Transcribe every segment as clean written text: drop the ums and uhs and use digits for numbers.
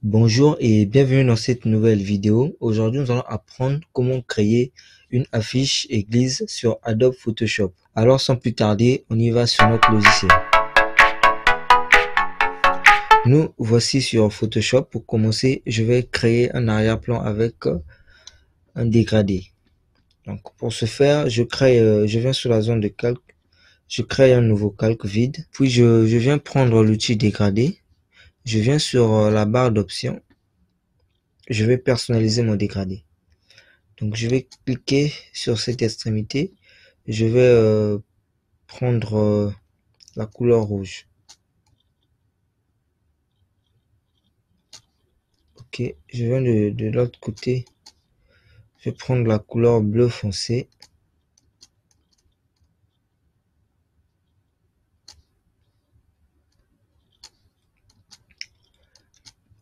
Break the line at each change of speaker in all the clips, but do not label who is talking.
Bonjour et bienvenue dans cette nouvelle vidéo. Aujourd'hui, nous allons apprendre comment créer une affiche église sur Adobe Photoshop. Alors, sans plus tarder, on y va sur notre logiciel. Nous voici sur Photoshop. Pour commencer, je vais créer un arrière-plan avec un dégradé. Donc, pour ce faire, je viens sur la zone de calque. Je crée un nouveau calque vide. Puis, je viens prendre l'outil dégradé. Je viens sur la barre d'options. Je vais personnaliser mon dégradé. Donc, je vais cliquer sur cette extrémité. Je vais prendre la couleur rouge. Ok, je viens de l'autre côté. Je vais prendre la couleur bleu foncé.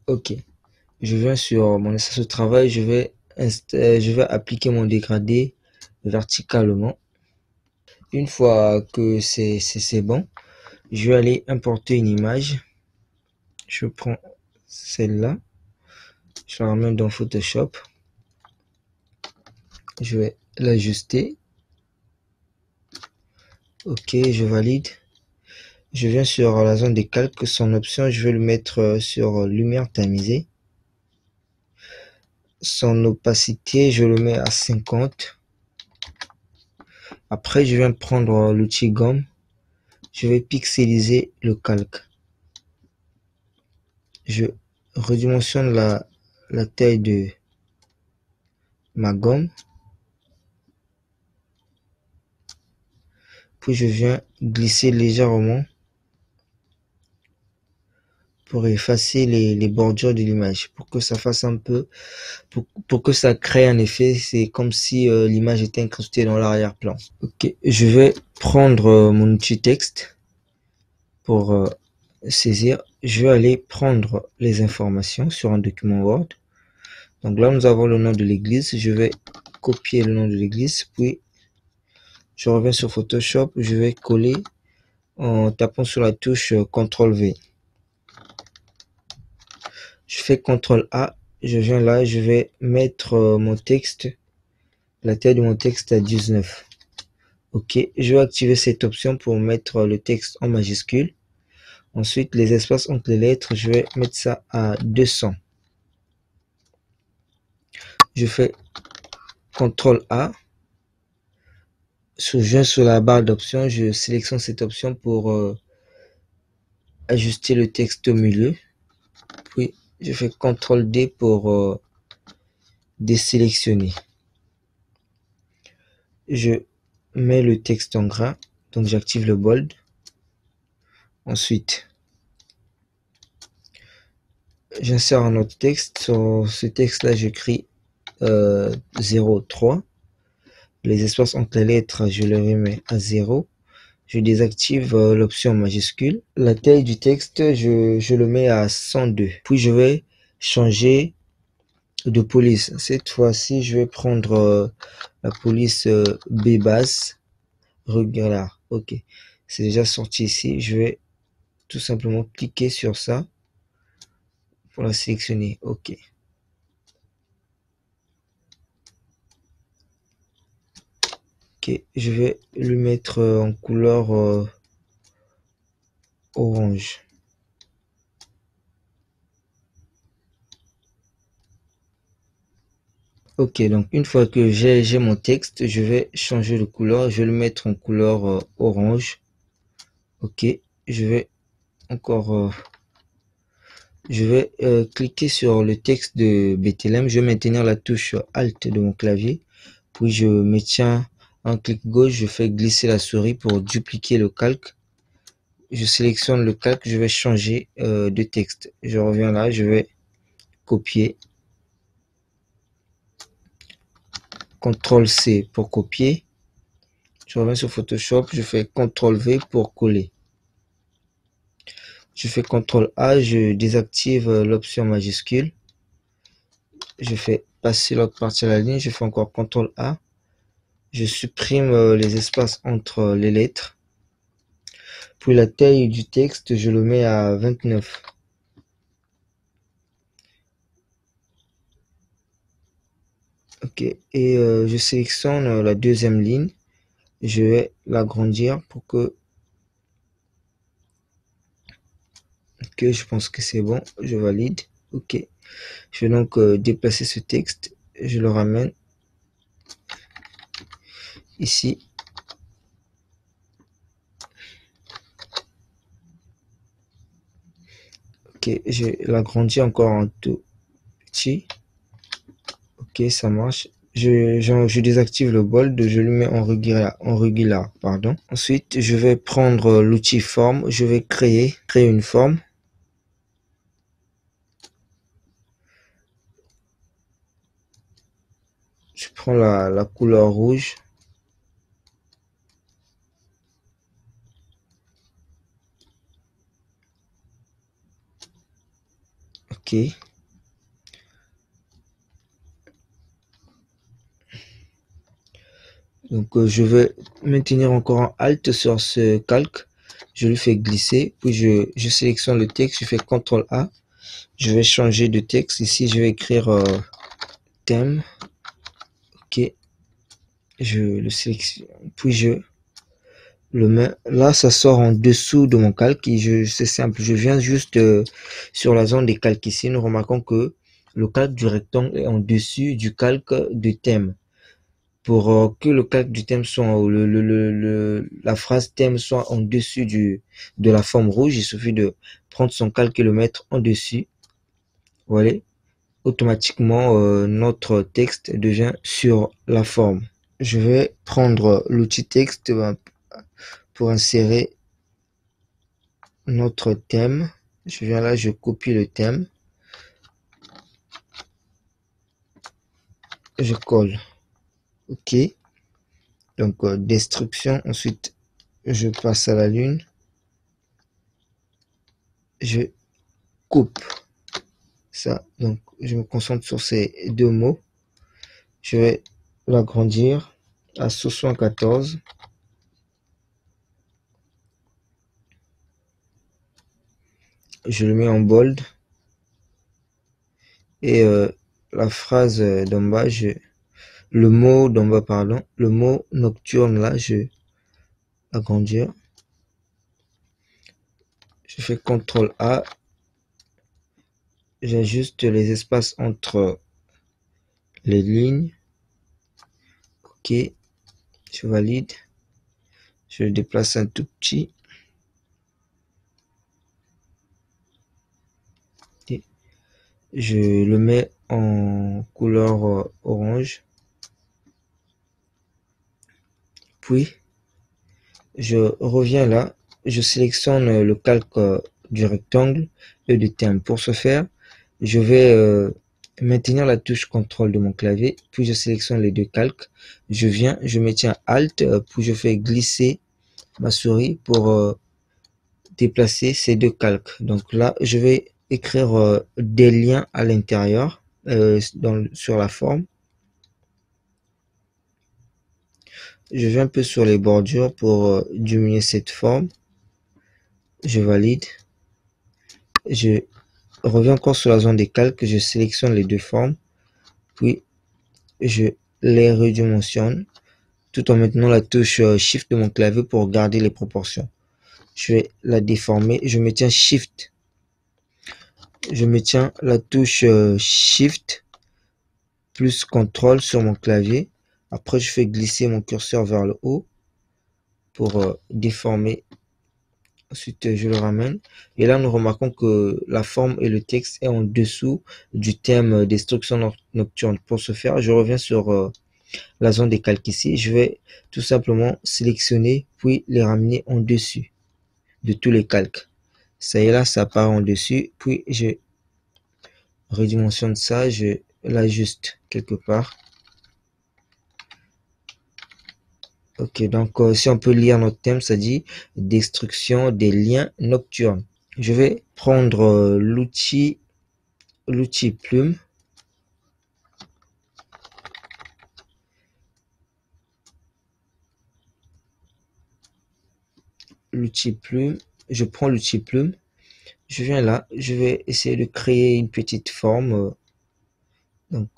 Ok, je viens sur mon espace de travail. Je vais appliquer mon dégradé verticalement. Une fois que c'est bon, je vais aller importer une image. Je prends celle-là. Je la ramène dans Photoshop. Je vais l'ajuster. Ok, je valide. Je viens sur la zone des calques. Son option, je vais le mettre sur lumière tamisée. Son opacité, je le mets à 50. Après, je viens prendre l'outil gomme. Je vais pixeliser le calque. Je redimensionne la taille de ma gomme. Puis je viens glisser légèrement pour effacer les bordures de l'image, pour que ça fasse un peu, pour que ça crée un effet. C'est comme si l'image était incrustée dans l'arrière-plan. Ok, je vais prendre mon outil texte pour saisir. Je vais aller prendre les informations sur un document Word. Donc là, nous avons le nom de l'église. Je vais copier le nom de l'église, puis je reviens sur Photoshop. Je vais coller en tapant sur la touche CTRL V. Je fais CTRL A. Je viens là, je vais mettre mon texte, la taille de mon texte à 19. Ok, je vais activer cette option pour mettre le texte en majuscule. Ensuite, les espaces entre les lettres, je vais mettre ça à 200. Je fais CTRL A. Je viens sur la barre d'options, je sélectionne cette option pour ajuster le texte au milieu. Puis, je fais CTRL D pour désélectionner. Je mets le texte en gras, donc j'active le bold. Ensuite, j'insère un autre texte. Sur ce texte-là, j'écris 03. Les espaces entre les lettres, je les remets à 0. Je désactive l'option majuscule. La taille du texte, je le mets à 102. Puis je vais changer de police. Cette fois-ci, je vais prendre la police B basse. Regarde, ok. C'est déjà sorti ici. Je vais tout simplement cliquer sur ça pour la sélectionner. Ok. Ok, je vais le mettre en couleur orange. Ok, donc une fois que j'ai mon texte, je vais changer de couleur. Je vais le mettre en couleur orange. Ok, je vais encore cliquer sur le texte de Bethléem. Je vais maintenir la touche Alt de mon clavier. Puis je maintiens un clic gauche. Je fais glisser la souris pour dupliquer le calque. Je sélectionne le calque. Je vais changer de texte. Je reviens là. Je vais copier. CTRL C pour copier. Je reviens sur Photoshop. Je fais CTRL V pour coller. Je fais CTRL A, je désactive l'option majuscule. Je fais passer l'autre partie à la ligne. Je fais encore CTRL A. Je supprime les espaces entre les lettres. Puis la taille du texte, je le mets à 29. Ok, et je sélectionne la deuxième ligne. Je vais l'agrandir pour que... Ok, je pense que c'est bon. Je valide. Ok. Je vais donc déplacer ce texte. Je le ramène ici. Ok, je l'agrandis encore un tout petit. Ok, ça marche. Je désactive le bold, je le mets en régular, pardon. Ensuite, je vais prendre l'outil forme, je vais créer une forme. Je prends la couleur rouge. Ok. Donc, je vais maintenir encore un Alt sur ce calque. Je le fais glisser, puis je sélectionne le texte, je fais CTRL A. Je vais changer de texte. Ici, je vais écrire thème. Ok. Je le sélectionne, puis je le mets. Là, ça sort en dessous de mon calque. C'est simple. Je viens juste sur la zone des calques ici. Nous remarquons que le calque du rectangle est en dessus du calque du thème. Pour que le calque du thème soit, la phrase thème soit en dessus de la forme rouge, il suffit de prendre son calque et le mettre en dessus. Voilà. Automatiquement, notre texte devient sur la forme. Je vais prendre l'outil texte pour insérer notre thème. Je viens là, je copie le thème. Je colle. OK. Donc, destruction. Ensuite, je passe à la lune. Je coupe ça. Donc, je me concentre sur ces deux mots. Je vais l'agrandir à 74. Je le mets en bold. Et la phrase d'en bas, le mot d'en bas, pardon, le mot nocturne, là, je agrandir. Je fais CTRL A. J'ajuste les espaces entre les lignes. OK. Je valide. Je le déplace un tout petit. Et je le mets en couleur orange. Puis, je reviens là. Je sélectionne le calque du rectangle et du thème. Pour ce faire, je vais maintenir la touche contrôle de mon clavier. Puis, je sélectionne les deux calques. Je viens, je maintiens Alt, puis je fais glisser ma souris pour déplacer ces deux calques. Donc là, je vais écrire des liens à l'intérieur sur la forme. Je vais un peu sur les bordures pour diminuer cette forme. Je valide. Je reviens encore sur la zone des calques. Je sélectionne les deux formes. Puis, je les redimensionne tout en maintenant la touche Shift de mon clavier pour garder les proportions. Je vais la déformer. Je maintiens Shift. Je maintiens la touche Shift plus CTRL sur mon clavier. Après, je fais glisser mon curseur vers le haut pour déformer. Ensuite, je le ramène. Et là, nous remarquons que la forme et le texte est en dessous du thème destruction nocturne. Pour ce faire, je reviens sur la zone des calques ici. Je vais tout simplement sélectionner, puis les ramener en dessus de tous les calques. Ça y est, là, ça part en dessus. Puis, je redimensionne ça, je l'ajuste quelque part. Ok, donc si on peut lire notre thème, ça dit destruction des liens nocturnes. Je vais prendre l'outil plume. L'outil plume. Je prends l'outil plume. Je viens là. Je vais essayer de créer une petite forme. Donc,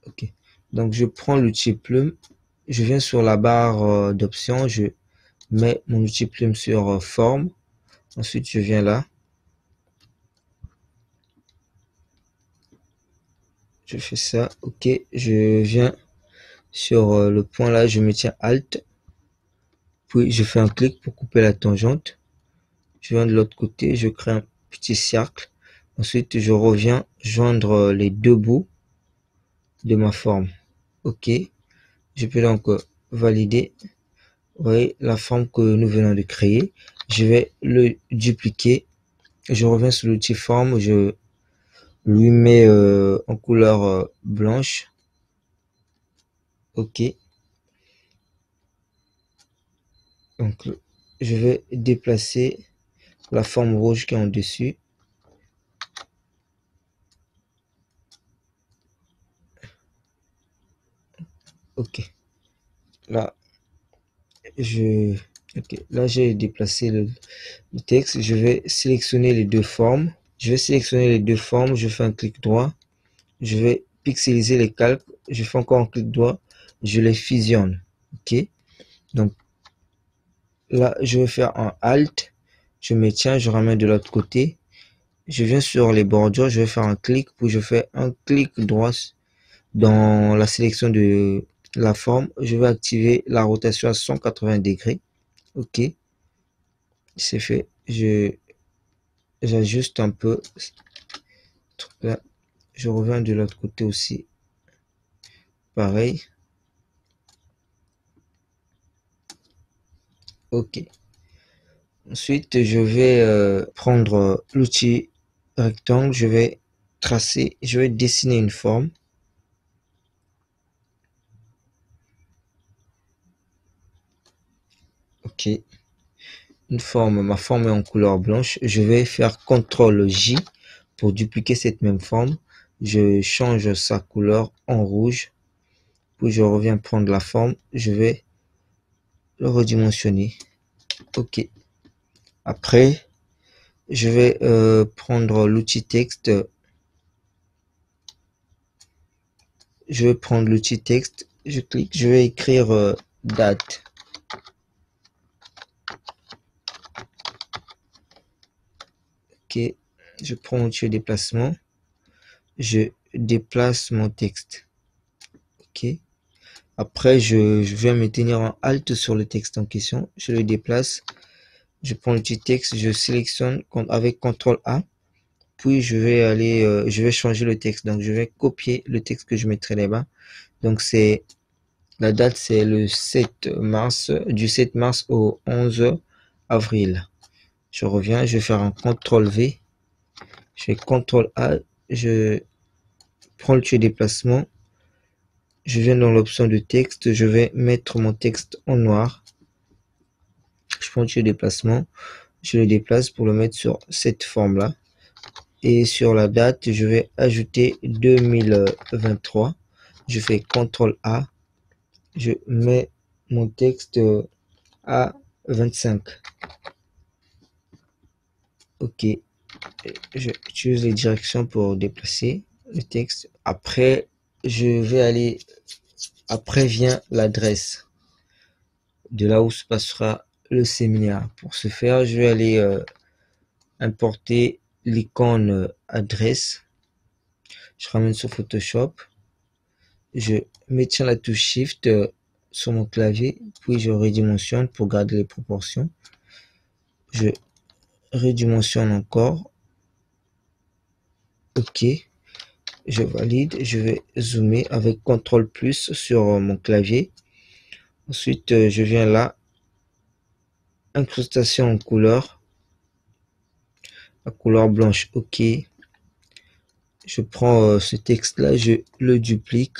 Ok. Donc, je prends l'outil plume. Je viens sur la barre d'options. Je mets mon outil plume sur forme. Ensuite, je viens là. Je fais ça. Ok. Je viens sur le point là. Je me tiens Alt. Puis, je fais un clic pour couper la tangente. Je viens de l'autre côté. Je crée un petit cercle. Ensuite, je reviens joindre les deux bouts de ma forme. Ok. Je peux donc valider. Vous voyez la forme que nous venons de créer. Je vais le dupliquer. Je reviens sur l'outil forme. Je lui mets en couleur blanche. Ok. Donc, je vais déplacer la forme rouge qui est en dessus. Ok. Là, là, j'ai déplacé le texte. Je vais sélectionner les deux formes. Je fais un clic droit. Je vais pixeliser les calques. Je fais encore un clic droit. Je les fusionne. Ok. Donc, là, je vais faire un Alt. Je me tiens, je ramène de l'autre côté. Je viens sur les bordures. Je vais faire un clic. Puis je fais un clic droit dans la sélection de la forme. Je vais activer la rotation à 180 degrés. Ok. C'est fait. J'ajuste un peu. Là, je reviens de l'autre côté aussi. Pareil. Ok. Ensuite, je vais prendre l'outil rectangle. Je vais tracer. Je vais dessiner une forme. Ok. Une forme. Ma forme est en couleur blanche. Je vais faire CTRL J pour dupliquer cette même forme. Je change sa couleur en rouge. Puis je reviens prendre la forme. Je vais le redimensionner. Ok. Après, je vais prendre l'outil texte. Je vais prendre l'outil texte. Je clique. Je vais écrire date. Ok. Je prends l'outil déplacement. Je déplace mon texte. Ok. Après, je viens me tenir en Alt sur le texte en question. Je le déplace. Je prends le petit texte. Je sélectionne avec CTRL A. Puis, je vais changer le texte. Donc, je vais copier le texte que je mettrai là-bas. Donc, la date, c'est le 7 mars, du 7 mars au 11 avril. Je reviens. Je vais faire un CTRL V. Je fais CTRL A. Je prends le tuer déplacement. Je viens dans l'option de texte, je vais mettre mon texte en noir. Je prends le déplacement, je le déplace pour le mettre sur cette forme-là. Et sur la date, je vais ajouter 2023. Je fais CTRL A. Je mets mon texte à 25. Ok. J'utilise les directions pour déplacer le texte. Après, après vient l'adresse de là où se passera le séminaire. Pour ce faire, je vais aller importer l'icône adresse. Je ramène sur Photoshop. Je maintiens la touche Shift sur mon clavier, puis je redimensionne pour garder les proportions. Je redimensionne encore. Ok. Je valide. Je vais zoomer avec CTRL plus sur mon clavier. Ensuite, je viens là. Incrustation en couleur. La couleur blanche. Ok. Je prends ce texte-là, je le duplique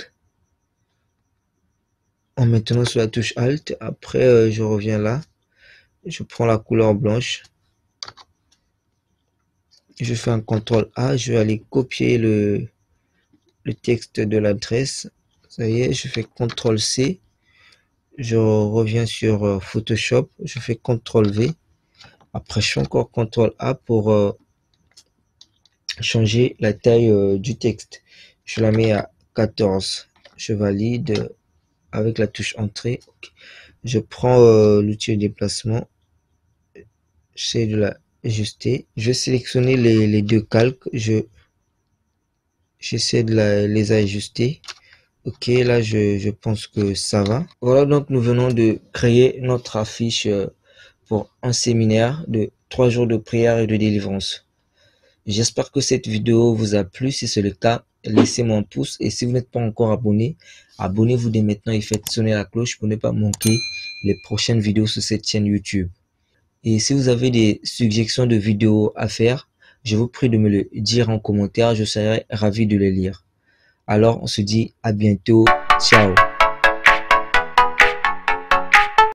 en maintenant sur la touche Alt. Après, je reviens là. Je prends la couleur blanche. Je fais un CTRL A. Je vais aller copier le texte de l'adresse. Ça y est, je fais CTRL C. Je reviens sur Photoshop. Je fais CTRL V. Après, je fais encore CTRL A pour changer la taille du texte. Je la mets à 14. Je valide avec la touche entrée. Okay. Je prends l'outil de déplacement. J'essaie de l'ajuster. Je vais sélectionner les deux calques. J'essaie de les ajuster. Ok, là je pense que ça va. Voilà, donc nous venons de créer notre affiche pour un séminaire de 3 jours de prière et de délivrance. J'espère que cette vidéo vous a plu. Si c'est le cas, laissez-moi un pouce. Et si vous n'êtes pas encore abonné, abonnez-vous dès maintenant et faites sonner la cloche pour ne pas manquer les prochaines vidéos sur cette chaîne YouTube. Et si vous avez des suggestions de vidéos à faire, je vous prie de me le dire en commentaire. Je serai ravi de les lire. Alors, on se dit à bientôt. Ciao.